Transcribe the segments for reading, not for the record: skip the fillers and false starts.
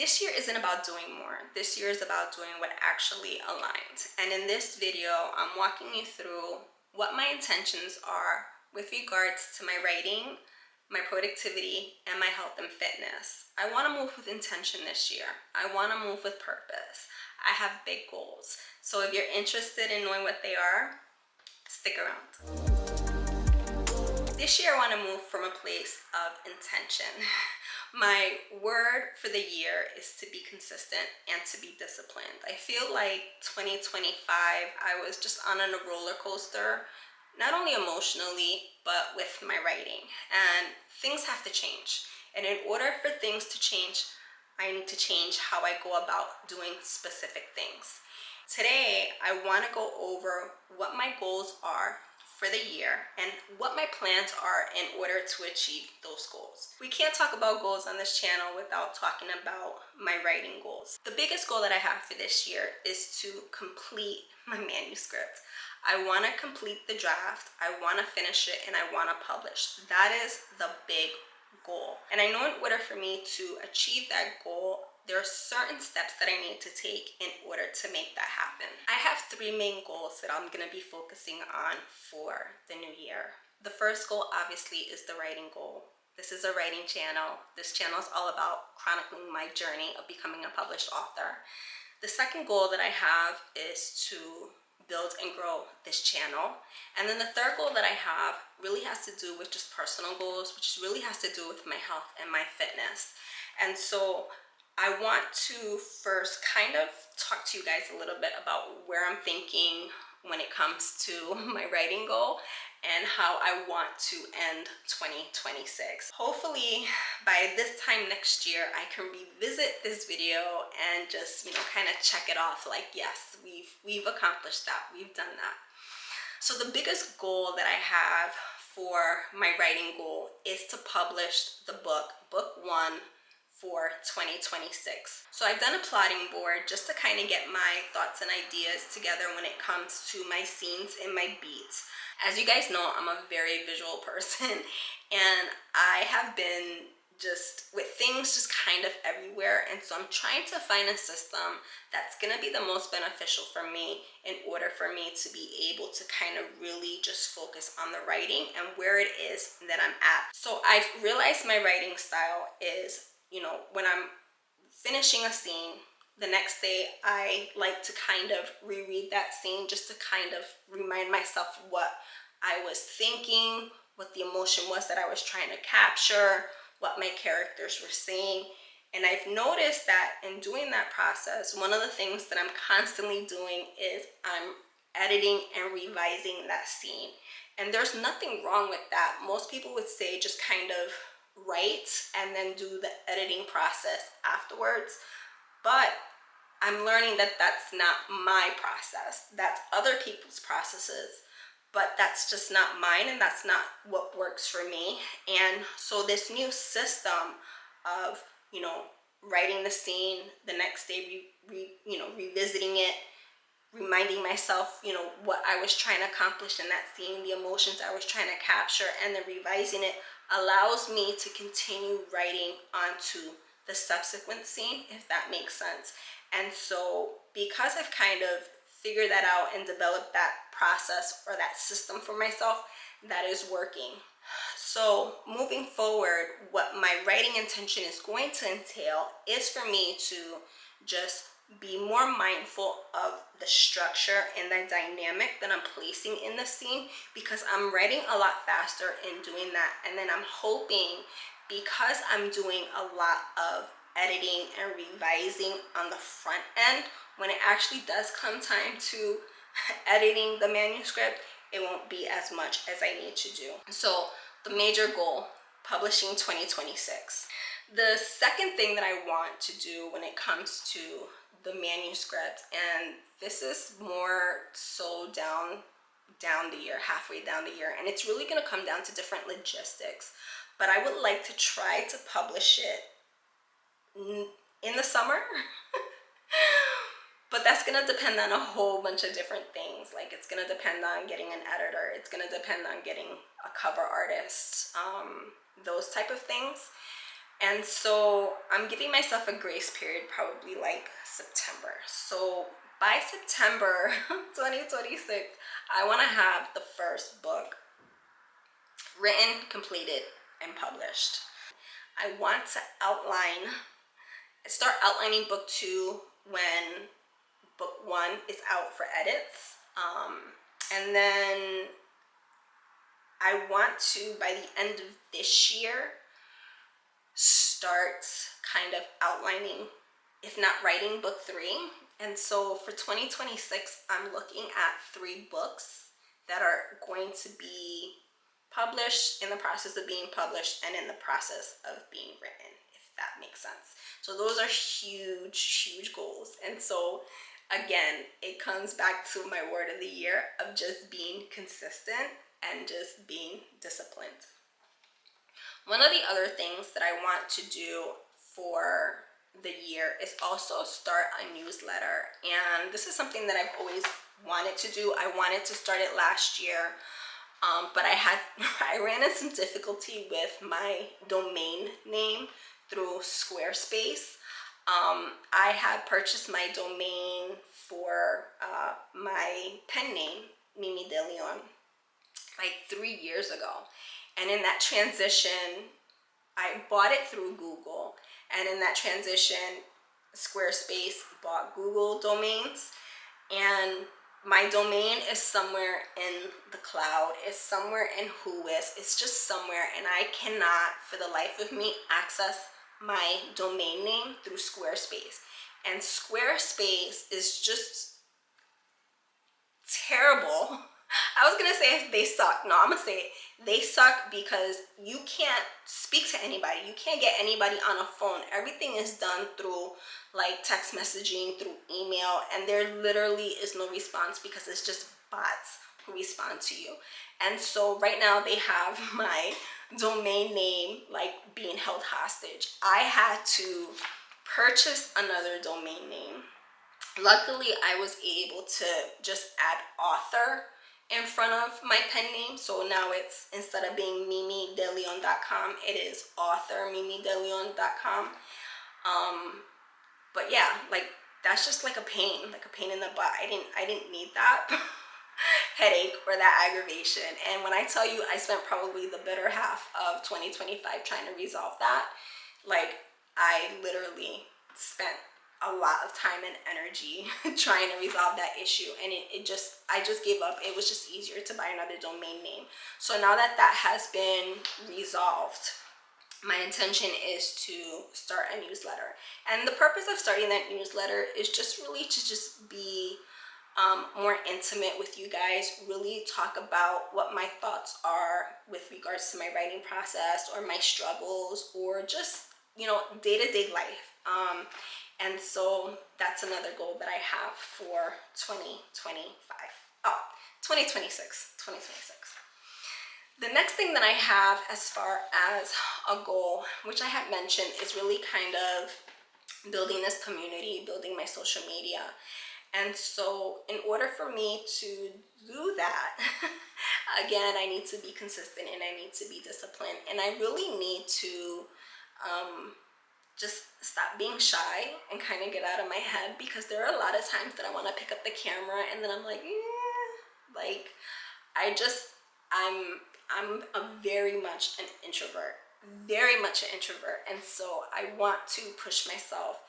This year isn't about doing more. This year is about doing what actually aligns. And in this video, I'm walking you through what my intentions are with regards to my writing, my productivity, and my health and fitness. I want to move with intention this year. I want to move with purpose. I have big goals. So if you're interested in knowing what they are, stick around. This year I want to move from a place of intention. My word for the year is to be consistent and to be disciplined. I feel like 2025, I was just on a roller coaster, not only emotionally, but with my writing. And things have to change. And in order for things to change, I need to change how I go about doing specific things. Today, I want to go over what my goals are for the year and what my plans are in order to achieve those goals. We can't talk about goals on this channel without talking about my writing goals. The biggest goal that I have for this year is to complete my manuscript. I want to complete the draft, I want to finish it, and I want to publish. That is the big goal. And I know in order for me to achieve that goal, there are certain steps that I need to take in order to make that happen. I have three main goals that I'm going to be focusing on for the new year. The first goal obviously is the writing goal. This is a writing channel. This channel is all about chronicling my journey of becoming a published author. The second goal that I have is to build and grow this channel. And then the third goal that I have really has to do with just personal goals, which really has to do with my health and my fitness. And so I want to first kind of talk to you guys a little bit about where I'm thinking when it comes to my writing goal and how I want to end 2026. Hopefully by this time next year, I can revisit this video and just, kind of check it off like, yes, we've accomplished that, we've done that. So the biggest goal that I have for my writing goal is to publish the book 1, for 2026. So I've done a plotting board just to kind of get my thoughts and ideas together when it comes to my scenes and my beats. As you guys know, I'm a very visual person, and I have been just with things just kind of everywhere, and so I'm trying to find a system that's going to be the most beneficial for me in order for me to be able to kind of really just focus on the writing and where it is that I'm at. So I've realized my writing style is, when I'm finishing a scene, the next day I like to kind of reread that scene just to kind of remind myself what I was thinking, what the emotion was that I was trying to capture, what my characters were saying. And I've noticed that in doing that process, one of the things that I'm constantly doing is I'm editing and revising that scene. And there's nothing wrong with that. Most people would say just kind of write and then do the editing process afterwards, but I'm learning that that's not my process. That's other people's processes, but that's just not mine, and that's not what works for me. And so this new system of writing the scene, the next day revisiting it, reminding myself what I was trying to accomplish in that scene, the emotions I was trying to capture, and then revising it allows me to continue writing onto the subsequent scene, if that makes sense. And so because I've kind of figured that out and developed that process or that system for myself, that is working. So moving forward, what my writing intention is going to entail is for me to just be more mindful of the structure and the dynamic that I'm placing in the scene, because I'm writing a lot faster in doing that. And then I'm hoping, because I'm doing a lot of editing and revising on the front end, when it actually does come time to editing the manuscript, it won't be as much as I need to do. So the major goal, publishing 2026. The second thing that I want to do when it comes to the manuscript, and this is more so down the year, halfway down the year, and it's really going to come down to different logistics, but I would like to try to publish it in the summer. But that's going to depend on a whole bunch of different things. Like, it's going to depend on getting an editor, it's going to depend on getting a cover artist, those type of things. And so I'm giving myself a grace period, probably like September. So by September 2026, I want to have the first book written, completed, and published. I want to start outlining book 2 when book 1 is out for edits. And then I want to, by the end of this year, start kind of outlining, if not writing, book 3. And so for 2026, I'm looking at 3 books that are going to be published, in the process of being published, and in the process of being written, if that makes sense. So those are huge goals. And so again, it comes back to my word of the year of just being consistent and just being disciplined. One of the other things that I want to do for the year is also start a newsletter. And this is something that I've always wanted to do. I wanted to start it last year, but I ran into some difficulty with my domain name through Squarespace. I had purchased my domain for my pen name, Mimi De Leon, like 3 years ago. And in that transition, I bought it through Google. And in that transition, Squarespace bought Google domains. And my domain is somewhere in the cloud. It's somewhere in Whois. It's just somewhere. And I cannot, for the life of me, access my domain name through Squarespace. And Squarespace is just terrible. I was gonna say they suck. No, I'm gonna say they suck because you can't speak to anybody. You can't get anybody on a phone. Everything is done through like text messaging, through email, and there literally is no response because it's just bots who respond to you. And so right now they have my domain name like being held hostage. I had to purchase another domain name. Luckily, I was able to just add author in front of my pen name. So now it's, instead of being mimideleon.com, it is authormimideleon.com. But yeah, like that's just like a pain in the butt. I didn't need that headache or that aggravation. And when I tell you I spent probably the better half of 2025 trying to resolve that, like I literally spent a lot of time and energy trying to resolve that issue, and I just gave up. It was just easier to buy another domain name. So now that that has been resolved, my intention is to start a newsletter. And the purpose of starting that newsletter is just really to just be more intimate with you guys, really talk about what my thoughts are with regards to my writing process or my struggles or just, you know, day-to-day life. And so that's another goal that I have for 2026. The next thing that I have as far as a goal, which I had mentioned, is really kind of building this community, building my social media. And so in order for me to do that, again, I need to be consistent and I need to be disciplined. And I really need to just stop being shy and kind of get out of my head, because there are a lot of times that I want to pick up the camera and then I'm like, like I'm a very much an introvert, and so I want to push myself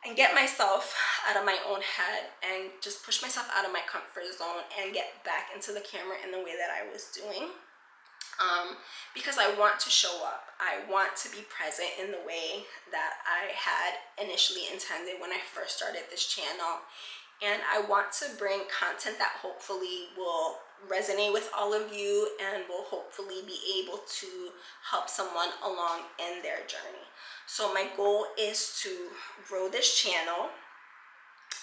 and get myself out of my own head and just push myself out of my comfort zone and get back into the camera in the way that I was doing. Because I want to show up. I want to be present in the way that I had initially intended when I first started this channel. And I want to bring content that hopefully will resonate with all of you and will hopefully be able to help someone along in their journey. So my goal is to grow this channel.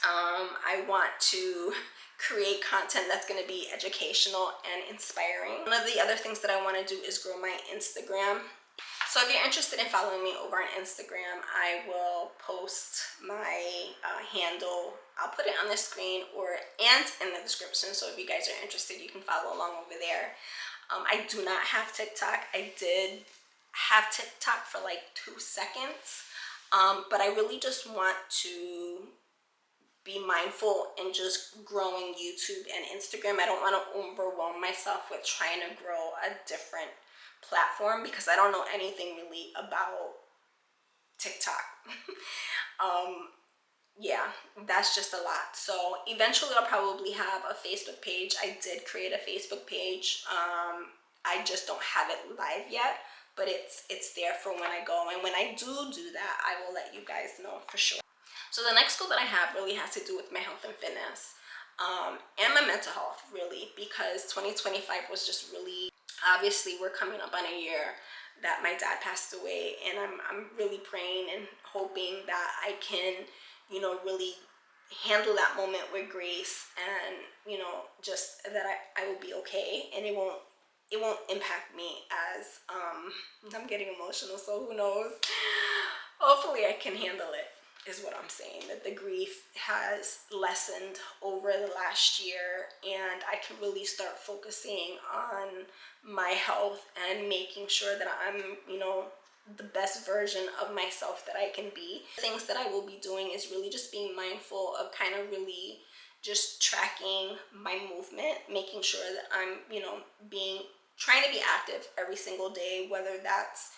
I want to create content that's going to be educational and inspiring. One of the other things that I want to do is grow my Instagram. So if you're interested in following me over on Instagram, I will post my handle. I'll put it on the screen and in the description. So if you guys are interested, you can follow along over there. I do not have TikTok. I did have TikTok for like 2 seconds, but I really just want to be mindful in just growing YouTube and Instagram. I don't want to overwhelm myself with trying to grow a different platform because I don't know anything really about TikTok. Yeah, that's just a lot. So eventually I'll probably have a Facebook page. I did create a Facebook page. I just don't have it live yet, but it's there for when I go. And when I do that, I will let you guys know for sure. So the next goal that I have really has to do with my health and fitness, and my mental health, really, because 2025 was just really, obviously we're coming up on a year that my dad passed away, and I'm really praying and hoping that I can, really handle that moment with grace, and just that I will be okay, and it won't impact me as I'm getting emotional, so who knows. Hopefully I can handle it, is what I'm saying, that the grief has lessened over the last year, and I can really start focusing on my health and making sure that I'm, the best version of myself that I can be. Things that I will be doing is really just being mindful of kind of really just tracking my movement, making sure that I'm, trying to be active every single day, whether that's,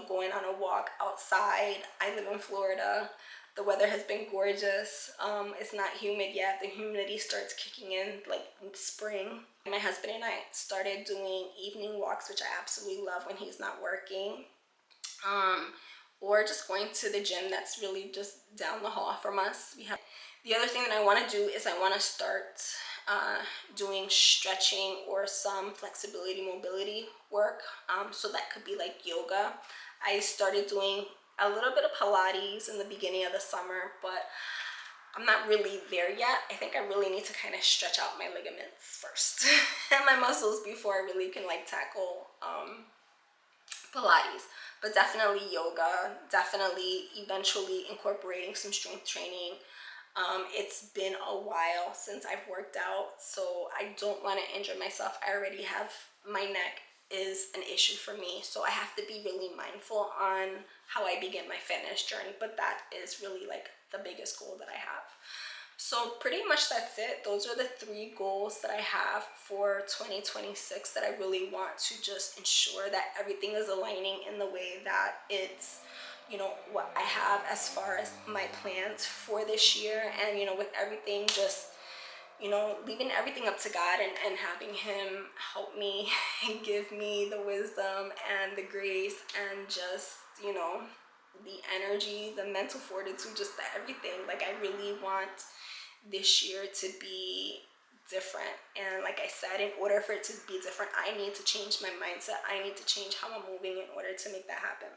going on a walk outside. I live in Florida. The weather has been gorgeous. It's not humid yet. The humidity starts kicking in like spring. My husband and I started doing evening walks, which I absolutely love when he's not working. Or just going to the gym that's really just down the hall from us. The other thing that I want to do is I want to start doing stretching or some flexibility mobility work. So that could be like yoga. I started doing a little bit of Pilates in the beginning of the summer, but I'm not really there yet. I think I really need to kind of stretch out my ligaments first and my muscles before I really can like tackle Pilates. But definitely yoga, definitely eventually incorporating some strength training. It's been a while since I've worked out, so I don't want to injure myself. I already have, my neck is an issue for me, so I have to be really mindful on how I begin my fitness journey, but that is really like the biggest goal that I have. So pretty much that's it. Those are the 3 goals that I have for 2026 that I really want to just ensure that everything is aligning in the way that it's, what I have as far as my plans for this year. And, with everything just, leaving everything up to God, and having him help me and give me the wisdom and the grace and just, the energy, the mental fortitude, just the everything. Like, I really want this year to be different. And like I said, in order for it to be different, I need to change my mindset. I need to change how I'm moving in order to make that happen.